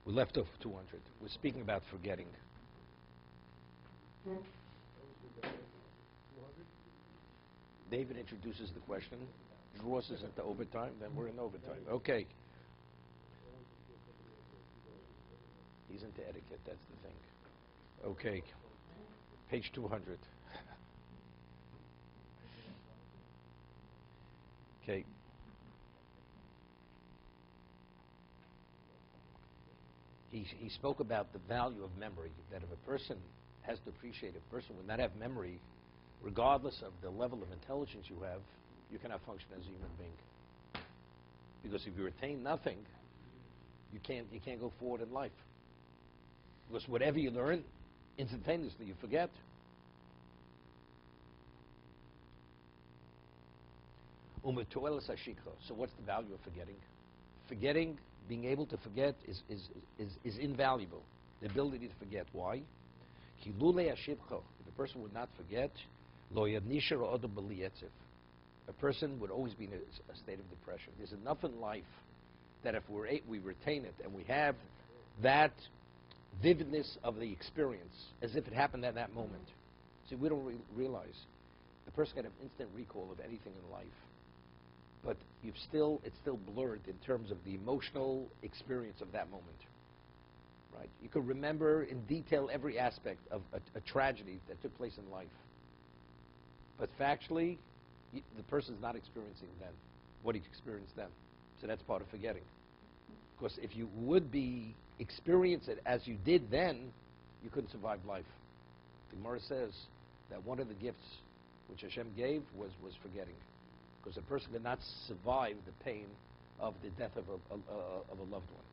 We left off 200. We're speaking about forgetting. David introduces the question, draws us into overtime, then we're in overtime. Okay. He's into etiquette, that's the thing. Okay. Page 200. Okay. He spoke about the value of memory, that if a person has to appreciate, a person would not have memory, regardless of the level of intelligence you have, you cannot function as a human being. Because if you retain nothing, you can't go forward in life. Because whatever you learn, instantaneously you forget. So what's the value of forgetting? Forgetting, being able to forget is invaluable. The ability to forget. Why? If a person would not forget, a person would always be in a state of depression. There's enough in life that if we retain it and we have that vividness of the experience as if it happened at that moment. See, we don't realize the person can have instant recall of anything in life, but it's still blurred in terms of the emotional experience of that moment. Right? You could remember in detail every aspect of a tragedy that took place in life, but factually, the person's not experiencing then what he experienced then. So that's part of forgetting. Because if you would experience it as you did then, you couldn't survive life. The Gemara says that one of the gifts which Hashem gave was forgetting. Because a person could not survive the pain of the death of a loved one.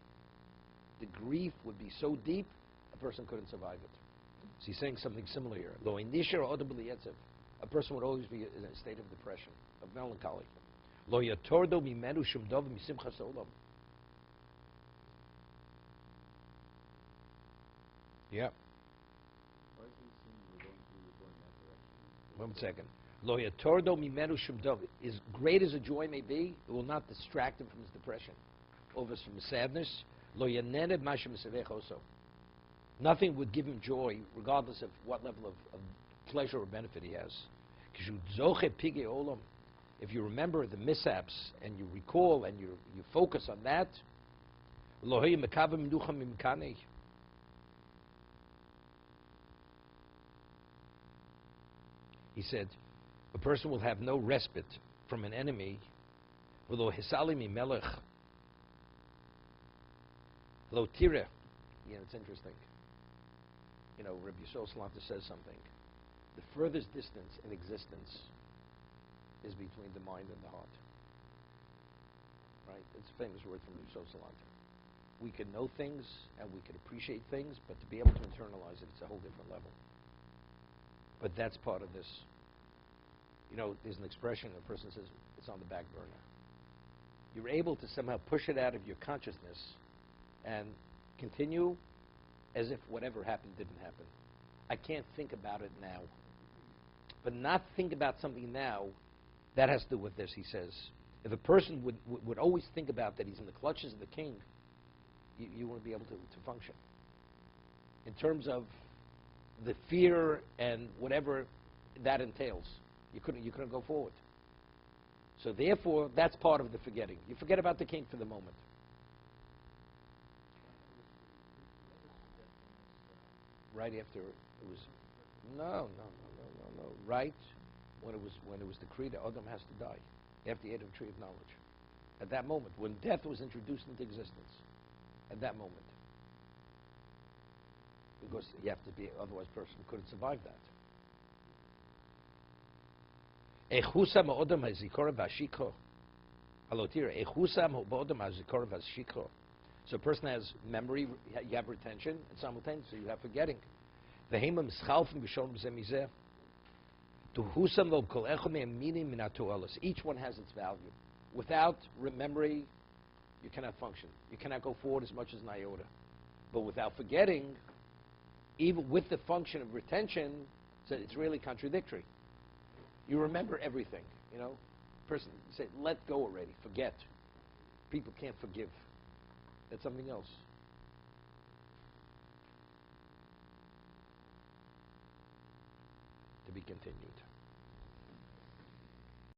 The grief would be so deep, a person couldn't survive it. So he's saying something similar here. A person would always be in a state of depression, of melancholy. Yeah. One second. As great as a joy may be, it will not distract him from his depression, or from his sadness. Nothing would give him joy, regardless of what level of pleasure or benefit he has. If you remember the mishaps and you recall and you focus on that, he said, a person will have no respite from an enemy. Yeah, it's interesting. You know, Rabbi Yisrael says something. The furthest distance in existence is between the mind and the heart. Right? It's a famous word from Rabbi Yisrael. We can know things and we can appreciate things, but to be able to internalize it, it's a whole different level. But that's part of this. You know, there's an expression, a person says, it's on the back burner. You're able to somehow push it out of your consciousness and continue as if whatever happened didn't happen. I can't think about it now. But not think about something now, that has to do with this, he says. If a person would always think about that he's in the clutches of the king, you wouldn't be able to function. In terms of the fear and whatever that entails, you couldn't go forward. So therefore, that's part of the forgetting. You forget about the king for the moment. Right after it was, no. Right when it was decreed that Adam has to die, after he ate of the tree of knowledge. At that moment, when death was introduced into existence, at that moment, because you have to be, otherwise a person couldn't survive that. So a person has memory, you have retention, and simultaneously you have forgetting. Each one has its value. Without memory, you cannot function. You cannot go forward as much as an iota. But without forgetting, even with the function of retention, so it's really contradictory. You remember everything, you know. Person say, let go already, forget. People can't forgive. That's something else. to be continued.